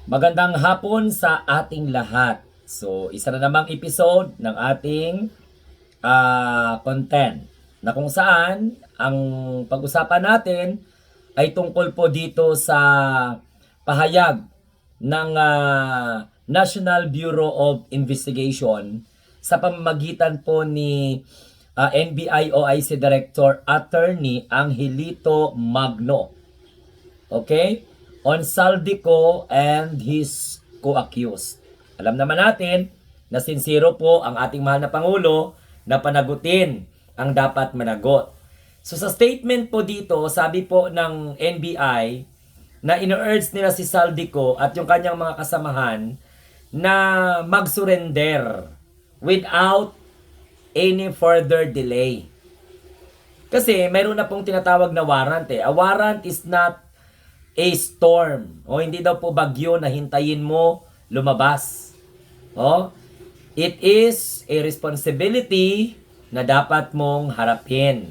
Magandang hapon sa ating lahat. So, isa na namang episode ng ating content na kung saan ang pag-usapan natin ay tungkol po dito sa pahayag ng National Bureau of Investigation sa pamamagitan po ni NBI OIC Director Attorney Angelito Magno. Okay? On Saldico and his co-accused. Alam naman natin na sincero po ang ating mahal na Pangulo na panagutin ang dapat managot. So sa statement po dito, sabi po ng NBI na ino-urge nila si Saldico at yung kanyang mga kasamahan na mag-surrender without any further delay. Kasi mayroon na pong tinatawag na warrant eh. A warrant is not a storm. O hindi daw po bagyo na hintayin mo lumabas. O, it is a responsibility na dapat mong harapin.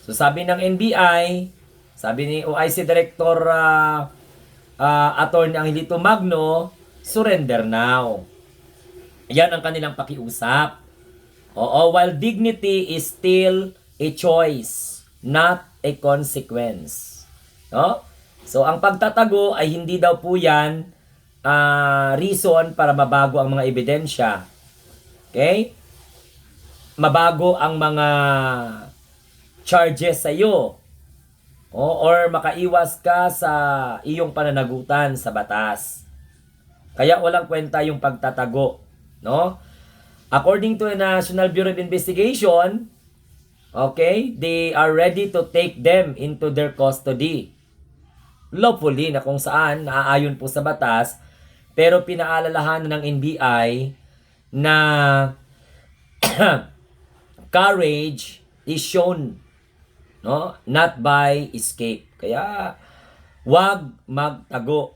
So sabi ng NBI, sabi ni OIC Director Attorney Angelito Magno, surrender now. Yan ang kanilang pakiusap. Oo, while dignity is still a choice, not a consequence. No? So, ang pagtatago ay hindi daw po yan reason para mabago ang mga ebidensya. Okay? Mabago ang mga charges sa iyo. Or makaiwas ka sa iyong pananagutan sa batas. Kaya walang kwenta yung pagtatago. No? According to the National Bureau of Investigation, okay, they are ready to take them into their custody. Lawfully na kung saan naaayon po sa batas, pero pinaalalahanan ng NBI na courage is shown, no, not by escape. Kaya wag magtago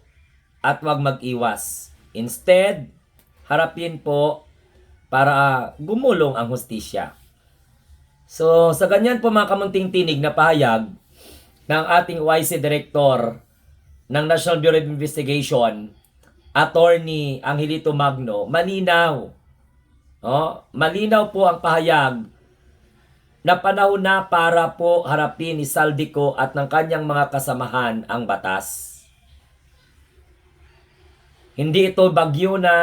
at wag mag-iwas. Instead, harapin po para gumulong ang hustisya. So sa ganyan po mga kamunting tinig na pahayag ng ating OIC Director ng National Bureau of Investigation, Attorney Angelito Magno, malinaw. Malinaw po ang pahayag na panahon na para po harapin ni Saldico at ng kanyang mga kasamahan ang batas. Hindi ito bagyo na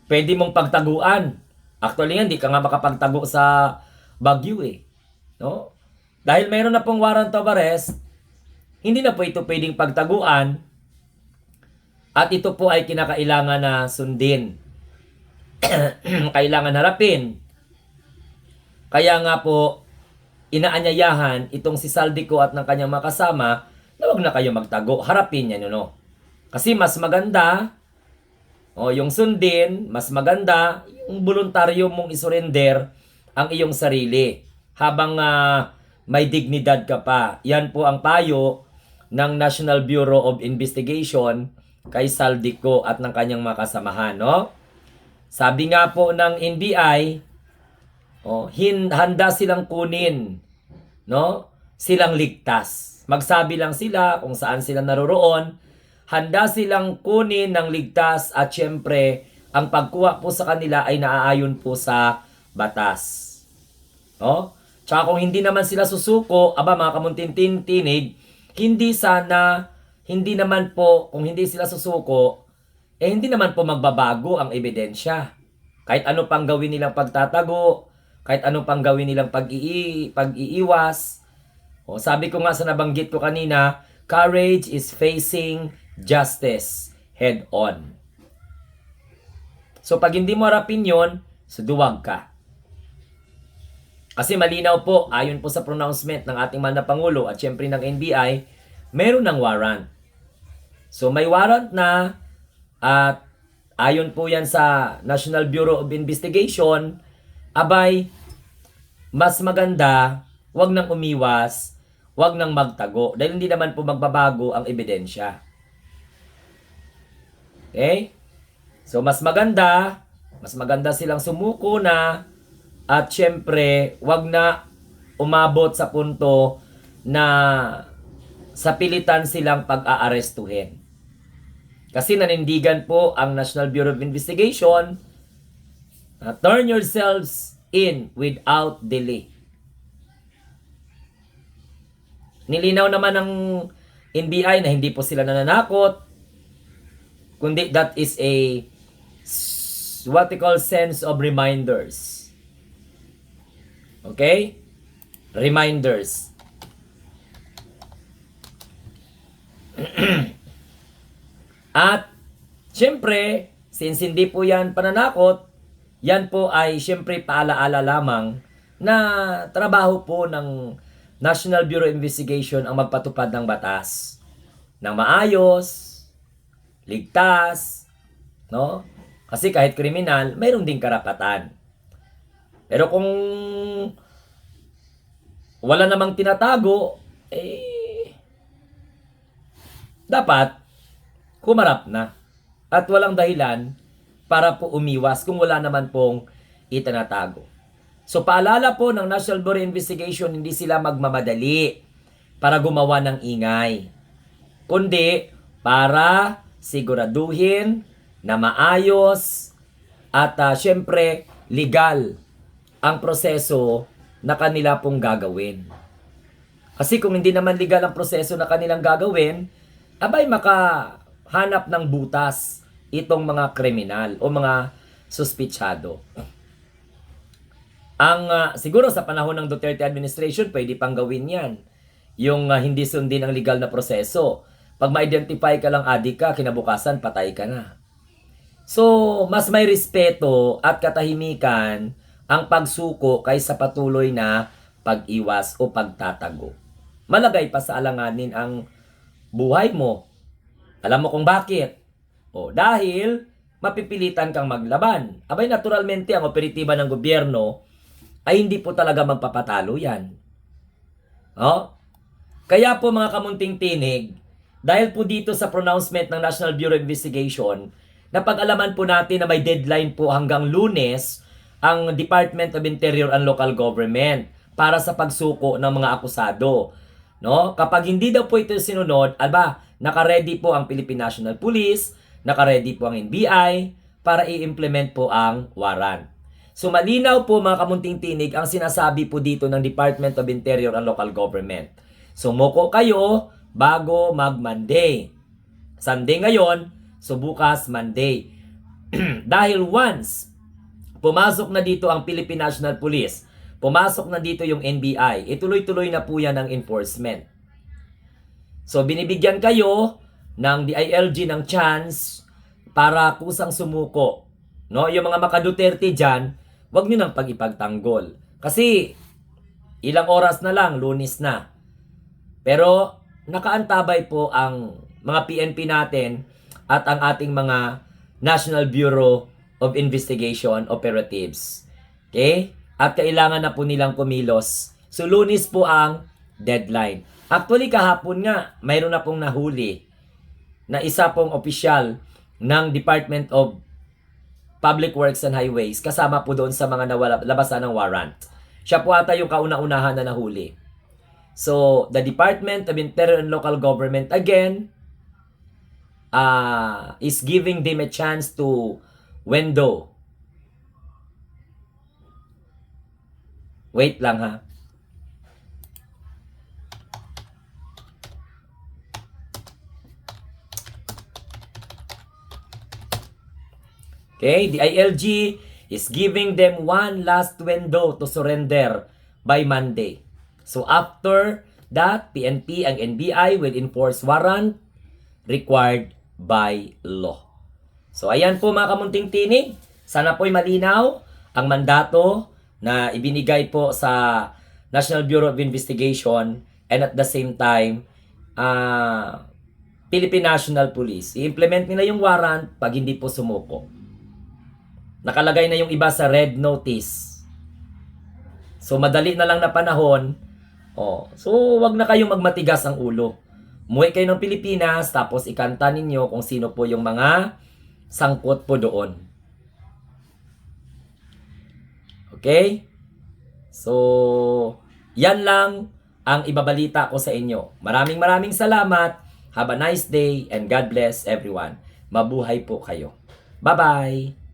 pwede mong pagtaguan. Actually, hindi ka nga makapagtago sa bagyo eh. No? Dahil mayroon na pong warrant of arrest, hindi na po ito pwedeng pagtaguan at ito po ay kinakailangan na sundin. Kailangan harapin. Kaya nga po, inaanyayahan itong si Saldico at ng kanyang mga kasama na huwag na kayo magtago. Harapin yan, no? Kasi mas maganda, yung sundin, mas maganda, yung voluntaryo mong isurrender ang iyong sarili habang may dignidad ka pa. Yan po ang payo ng National Bureau of Investigation kay Saldico at ng kanyang mga kasamahan, no? Sabi nga po ng NBI, handa silang kunin, no? Silang ligtas. Magsabi lang sila kung saan sila naroroon. Handa silang kunin ng ligtas at syempre, ang pagkuha po sa kanila ay naaayon po sa batas. No? Tsaka kung hindi naman sila susuko, mga kamuntintinig, hindi naman po, kung hindi sila susuko, hindi naman po magbabago ang ebidensya. Kahit ano pang gawin nilang pagtatago, kahit ano pang gawin nilang pag-iiwas. Sabi ko nga sa nabanggit ko kanina, courage is facing justice head on. So pag hindi mo harapin yun, suduwag ka. Kasi malinaw po, ayon po sa pronouncement ng ating mahal na Pangulo at syempre ng NBI, meron ng warrant. So may warrant na at ayon po yan sa National Bureau of Investigation, mas maganda, wag nang umiwas, wag nang magtago dahil hindi naman po magbabago ang ebidensya. Okay? So mas maganda silang sumuko na at syempre, wag na umabot sa punto na sa pilitan silang pag-aarestuhin. Kasi nanindigan po ang National Bureau of Investigation na turn yourselves in without delay. Nilinaw naman ng NBI na hindi po sila nananakot, kundi that is a what we call sense of reminders. Okay? Reminders. At syempre, since hindi po yan pananakot, yan po ay syempre paalaala lamang na trabaho po ng National Bureau of Investigation ang magpatupad ng batas ng maayos, ligtas, no? Kasi kahit kriminal, mayroon ding karapatan. Pero kung wala namang tinatago, dapat humarap na. At walang dahilan para po umiwas kung wala naman pong itinatago. So paalala po ng National Bureau of Investigation, hindi sila magmamadali para gumawa ng ingay, kundi para siguraduhin na maayos at syempre legal ang proseso na kanila pong gagawin. Kasi kung hindi naman legal ang proseso na kanilang gagawin, abay makahanap ng butas itong mga kriminal o mga suspitsado. Siguro sa panahon ng Duterte administration, pwede pang gawin yan. Yung hindi sundin ang legal na proseso. Pag ma-identify ka lang adik ka, kinabukasan patay ka na. So, mas may respeto at katahimikan ang pagsuko kaysa patuloy na pag-iwas o pagtatago. Malagay pa sa alanganin ang buhay mo. Alam mo kung bakit? Dahil mapipilitan kang maglaban. Abay, naturalmente, ang operatiba ng gobyerno ay hindi po talaga magpapatalo yan. Kaya po mga kamunting tinig, dahil po dito sa pronouncement ng National Bureau of Investigation, napag-alaman po natin na may deadline po hanggang Lunes ang Department of Interior and Local Government para sa pagsuko ng mga akusado. Kapag hindi daw po ito sinunod, naka-ready po ang Philippine National Police, naka-ready po ang NBI para i-implement po ang warrant. So malinaw po mga kamunting tinig ang sinasabi po dito ng Department of Interior and Local Government. Sumuko kayo bago mag-Monday. Sunday ngayon, so bukas Monday. Dahil once pumasok na dito ang Philippine National Police, pumasok na dito yung NBI, ituloy-tuloy na po yan ang enforcement. So binibigyan kayo ng DILG ng chance para kusang sumuko. Yung mga maka-Duterte dyan, wag nyo nang pag-ipagtanggol. Kasi ilang oras na lang, Lunes na. Pero nakaantabay po ang mga PNP natin at ang ating mga National Bureau of Investigation operatives. Okay? At kailangan na po nilang kumilos. So Lunes po ang deadline. Actually kahapon nga, mayroon na pong nahuli na isa pong opisyal ng Department of Public Works and Highways, kasama po doon sa mga labasan ng warrant. Siya po ata yung kauna-unahan na nahuli. So, the Department of Interior and Local Government again is giving them a chance to window. Wait lang ha. Okay, the ILG is giving them one last window to surrender by Monday. So after that, PNP and NBI will enforce warrant required by law. So ayan po mga kamunting tinig, sana po'y malinaw ang mandato na ibinigay po sa National Bureau of Investigation and at the same time, Philippine National Police. I-implement nila yung warrant pag hindi po sumuko. Nakalagay na yung iba sa red notice. So madali na lang na panahon. So wag na kayong magmatigas ang ulo. Umuwi kayo ng Pilipinas tapos ikanta ninyo kung sino po yung mga sangkot po doon. Okay? So yan lang ang ibabalita ko sa inyo. Maraming salamat. Have a nice day and God bless everyone. Mabuhay po kayo. Bye-bye!